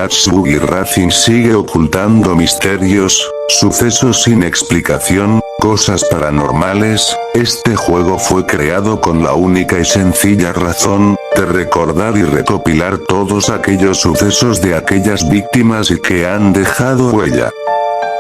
Beach Boogie Racing sigue ocultando misterios, sucesos sin explicación, cosas paranormales. Este juego fue creado con la única y sencilla razón de recordar y recopilar todos aquellos sucesos de aquellas víctimas y que han dejado huella.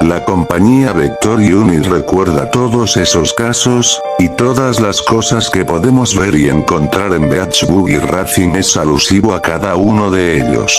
La compañía Vector Unit recuerda todos esos casos, y todas las cosas que podemos ver y encontrar en Beach Boogie Racing es alusivo a cada uno de ellos.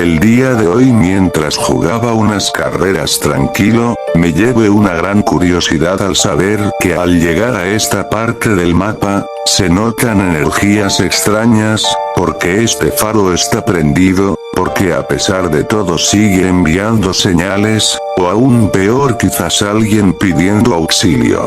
El día de hoy, mientras jugaba unas carreras tranquilo, me llevé una gran curiosidad al saber que al llegar a esta parte del mapa, se notan energías extrañas, porque este faro está prendido, porque a pesar de todo sigue enviando señales, o aún peor quizás alguien pidiendo auxilio.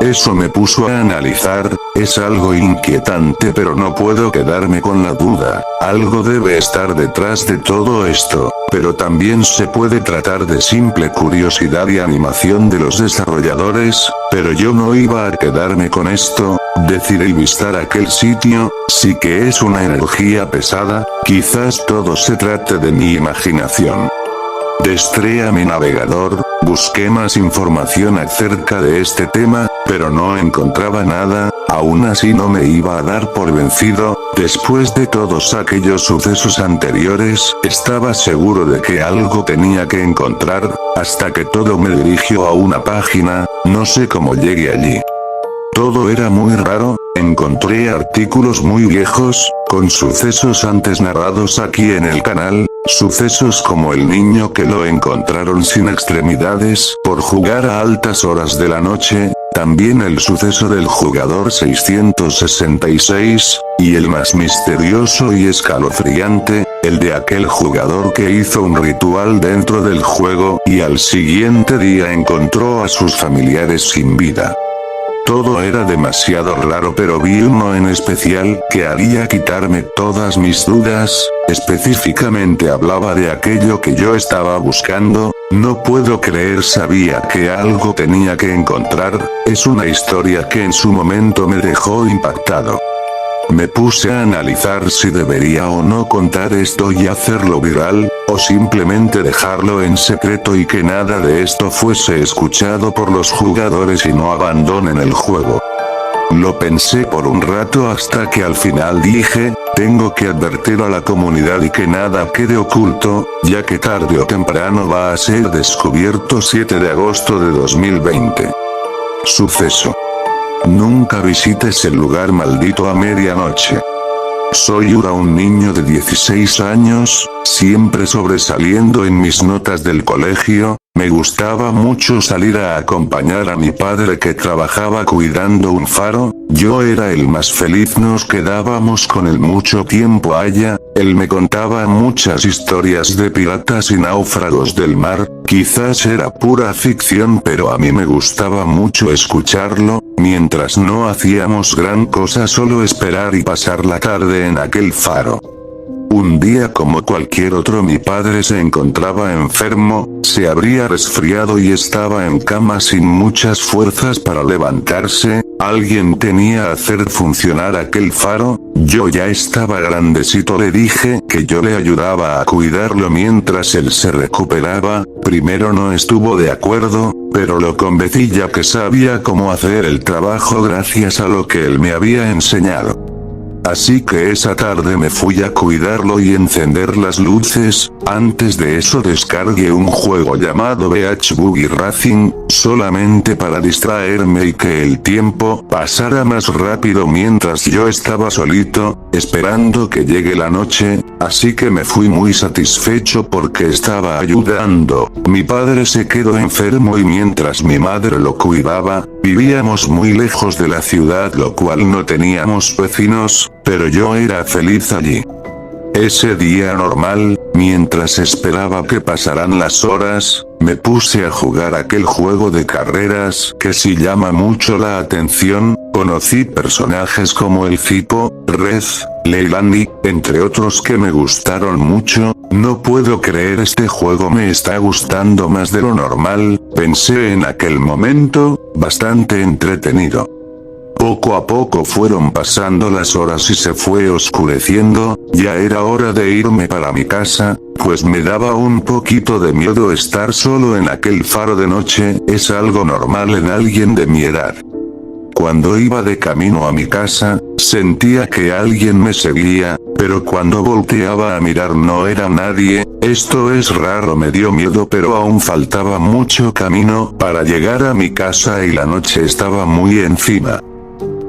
Eso me puso a analizar, es algo inquietante pero no puedo quedarme con la duda, algo debe estar detrás de todo esto, pero también se puede tratar de simple curiosidad y animación de los desarrolladores, pero yo no iba a quedarme con esto, decidí visitar aquel sitio, sí que es una energía pesada, quizás todo se trate de mi imaginación. Destré a mi navegador, busqué más información acerca de este tema, pero no encontraba nada, aún así no me iba a dar por vencido, después de todos aquellos sucesos anteriores, estaba seguro de que algo tenía que encontrar, hasta que todo me dirigió a una página, no sé cómo llegué allí. Todo era muy raro, encontré artículos muy viejos, con sucesos antes narrados aquí en el canal, sucesos como el niño que lo encontraron sin extremidades por jugar a altas horas de la noche, también el suceso del jugador 666, y el más misterioso y escalofriante, el de aquel jugador que hizo un ritual dentro del juego y al siguiente día encontró a sus familiares sin vida. Todo era demasiado raro, pero vi uno en especial que haría quitarme todas mis dudas, específicamente hablaba de aquello que yo estaba buscando, no puedo creer, sabía que algo tenía que encontrar, es una historia que en su momento me dejó impactado. Me puse a analizar si debería o no contar esto y hacerlo viral, o simplemente dejarlo en secreto y que nada de esto fuese escuchado por los jugadores y no abandonen el juego. Lo pensé por un rato hasta que al final dije, tengo que advertir a la comunidad y que nada quede oculto, ya que tarde o temprano va a ser descubierto. 7 de agosto de 2020. Suceso. Nunca visites el lugar maldito a medianoche. Soy Yura, un niño de 16 años, siempre sobresaliendo en mis notas del colegio. Me gustaba mucho salir a acompañar a mi padre que trabajaba cuidando un faro, yo era el más feliz, nos quedábamos con él mucho tiempo allá, él me contaba muchas historias de piratas y náufragos del mar, quizás era pura ficción pero a mí me gustaba mucho escucharlo, mientras no hacíamos gran cosa, solo esperar y pasar la tarde en aquel faro. Un día como cualquier otro mi padre se encontraba enfermo, se habría resfriado y estaba en cama sin muchas fuerzas para levantarse, alguien tenía que hacer funcionar aquel faro, yo ya estaba grandecito, le dije que yo le ayudaba a cuidarlo mientras él se recuperaba, primero no estuvo de acuerdo, pero lo convencí ya que sabía cómo hacer el trabajo gracias a lo que él me había enseñado. Así que esa tarde me fui a cuidarlo y encender las luces, antes de eso descargué un juego llamado Beach Boogie Racing, solamente para distraerme y que el tiempo pasara más rápido mientras yo estaba solito, esperando que llegue la noche, así que me fui muy satisfecho porque estaba ayudando. Mi padre se quedó enfermo y mientras mi madre lo cuidaba, vivíamos muy lejos de la ciudad, lo cual no teníamos vecinos, pero yo era feliz allí. Ese día normal, mientras esperaba que pasaran las horas, me puse a jugar aquel juego de carreras que sí llama mucho la atención, conocí personajes como el Cipo, Red, Leilani, entre otros que me gustaron mucho, no puedo creer, este juego me está gustando más de lo normal, pensé en aquel momento, bastante entretenido. Poco a poco fueron pasando las horas y se fue oscureciendo, ya era hora de irme para mi casa, pues me daba un poquito de miedo estar solo en aquel faro de noche, es algo normal en alguien de mi edad. Cuando iba de camino a mi casa, sentía que alguien me seguía, pero cuando volteaba a mirar no era nadie. Esto es raro, me dio miedo, pero aún faltaba mucho camino para llegar a mi casa y la noche estaba muy encima.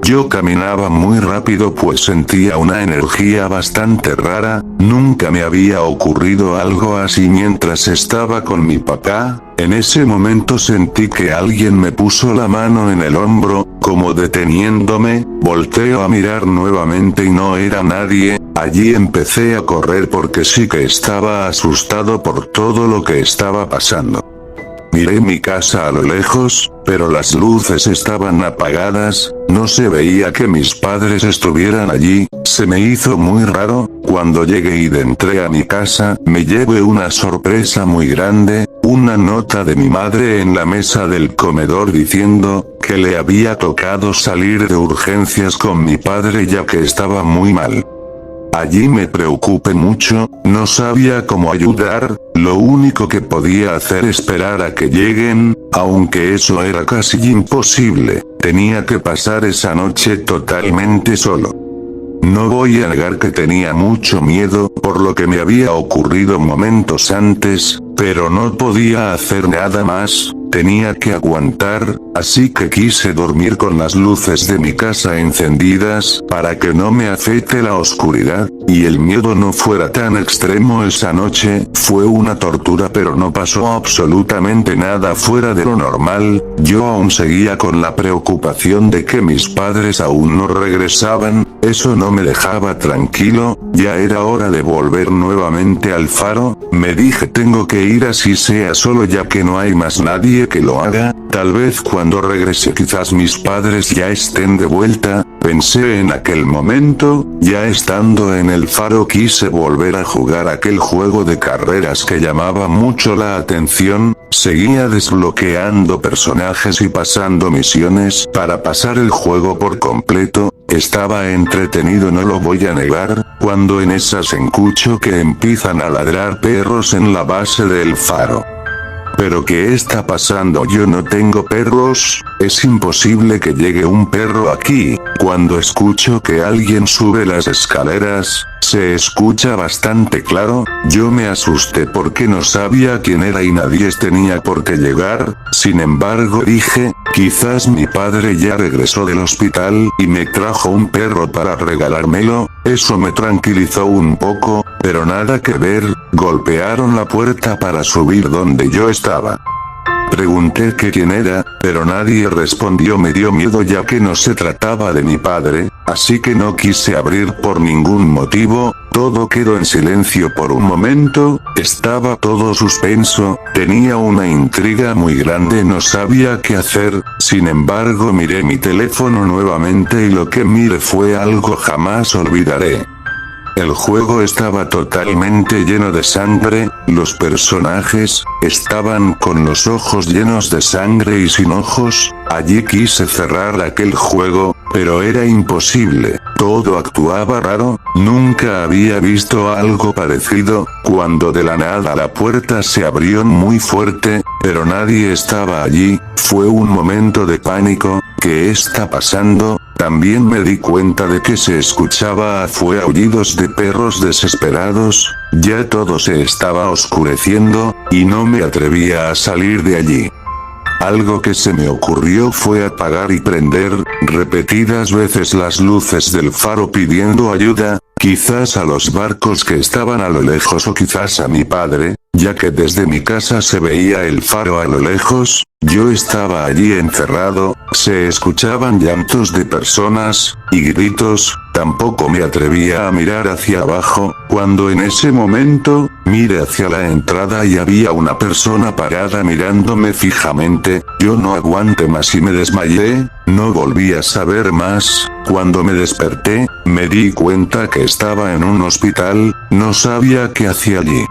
Yo caminaba muy rápido pues sentía una energía bastante rara, nunca me había ocurrido algo así mientras estaba con mi papá. En ese momento sentí que alguien me puso la mano en el hombro, como deteniéndome, volteo a mirar nuevamente y no era nadie. Allí empecé a correr porque sí que estaba asustado por todo lo que estaba pasando. Miré mi casa a lo lejos, pero las luces estaban apagadas, no se veía que mis padres estuvieran allí. Se me hizo muy raro. Cuando llegué y entré a mi casa, me llevé una sorpresa muy grande, una nota de mi madre en la mesa del comedor diciendo que le había tocado salir de urgencias con mi padre ya que estaba muy mal. Allí me preocupé mucho, no sabía cómo ayudar, lo único que podía hacer es esperar a que lleguen, aunque eso era casi imposible, tenía que pasar esa noche totalmente solo. No voy a negar que tenía mucho miedo por lo que me había ocurrido momentos antes, pero no podía hacer nada más, tenía que aguantar, así que quise dormir con las luces de mi casa encendidas para que no me afecte la oscuridad, y el miedo no fuera tan extremo esa noche. Fue una tortura pero no pasó absolutamente nada fuera de lo normal. Yo aún seguía con la preocupación de que mis padres aún no regresaban, eso no me dejaba tranquilo. Ya era hora de volver nuevamente al faro, me dije tengo que ir así sea solo ya que no hay más nadie que lo haga, tal vez cuando regrese quizás mis padres ya estén de vuelta. Pensé en aquel momento, ya estando en el faro quise volver a jugar aquel juego de carreras que llamaba mucho la atención, seguía desbloqueando personajes y pasando misiones para pasar el juego por completo, estaba entretenido no lo voy a negar, cuando en esas escucho que empiezan a ladrar perros en la base del faro. ¿Pero qué está pasando? Yo no tengo perros, es imposible que llegue un perro aquí. Cuando escucho que alguien sube las escaleras, se escucha bastante claro, yo me asusté porque no sabía quién era y nadie tenía por qué llegar, sin embargo dije, quizás mi padre ya regresó del hospital y me trajo un perro para regalármelo, eso me tranquilizó un poco, pero nada que ver, golpearon la puerta para subir donde yo estaba. Pregunté que quién era, pero nadie respondió, me dio miedo ya que no se trataba de mi padre, así que no quise abrir por ningún motivo, todo quedó en silencio por un momento, estaba todo suspenso, tenía una intriga muy grande, no sabía qué hacer, sin embargo miré mi teléfono nuevamente y lo que miré fue algo jamás olvidaré. El juego estaba totalmente lleno de sangre, los personajes estaban con los ojos llenos de sangre y sin ojos. Allí quise cerrar aquel juego, pero era imposible, todo actuaba raro, nunca había visto algo parecido, cuando de la nada la puerta se abrió muy fuerte, pero nadie estaba allí, fue un momento de pánico, ¿qué está pasando? También me di cuenta de que se escuchaba afuera aullidos de perros desesperados, ya todo se estaba oscureciendo, y no me atrevía a salir de allí. Algo que se me ocurrió fue apagar y prender repetidas veces las luces del faro pidiendo ayuda, quizás a los barcos que estaban a lo lejos o quizás a mi padre, ya que desde mi casa se veía el faro a lo lejos, yo estaba allí encerrado, se escuchaban llantos de personas, y gritos, tampoco me atrevía a mirar hacia abajo, cuando en ese momento, miré hacia la entrada y había una persona parada mirándome fijamente, yo no aguanté más y me desmayé, no volví a saber más, cuando me desperté, me di cuenta que estaba en un hospital, no sabía qué hacía allí.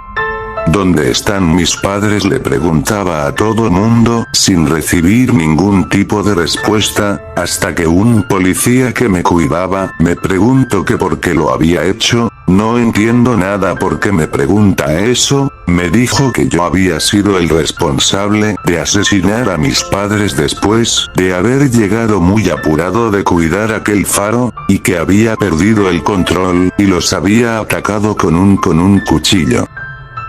¿Dónde están mis padres?, le preguntaba a todo mundo, sin recibir ningún tipo de respuesta, hasta que un policía que me cuidaba, me preguntó que por qué lo había hecho. No entiendo nada por qué me pregunta eso, me dijo que yo había sido el responsable de asesinar a mis padres después de haber llegado muy apurado de cuidar aquel faro, y que había perdido el control y los había atacado con un cuchillo.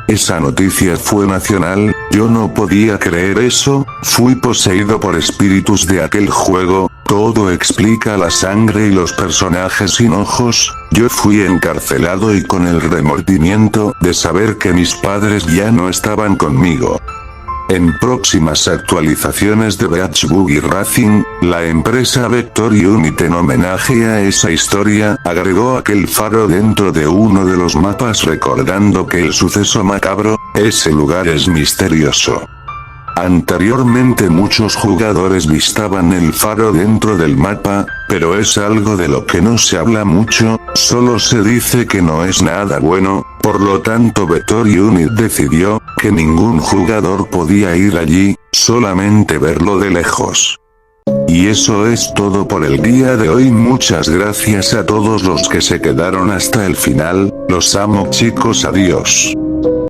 Esa noticia fue nacional, yo no podía creer eso, fui poseído por espíritus de aquel juego, todo explica la sangre y los personajes sin ojos, yo fui encarcelado y con el remordimiento de saber que mis padres ya no estaban conmigo. En próximas actualizaciones de Beach Boogie Racing, la empresa Vector Unit, en homenaje a esa historia, agregó aquel faro dentro de uno de los mapas, recordando que el suceso macabro, ese lugar es misterioso. Anteriormente muchos jugadores vistaban el faro dentro del mapa, pero es algo de lo que no se habla mucho, solo se dice que no es nada bueno, por lo tanto Vector Unit decidió que ningún jugador podía ir allí, solamente verlo de lejos. Y eso es todo por el día de hoy. Muchas gracias a todos los que se quedaron hasta el final, los amo chicos, adiós.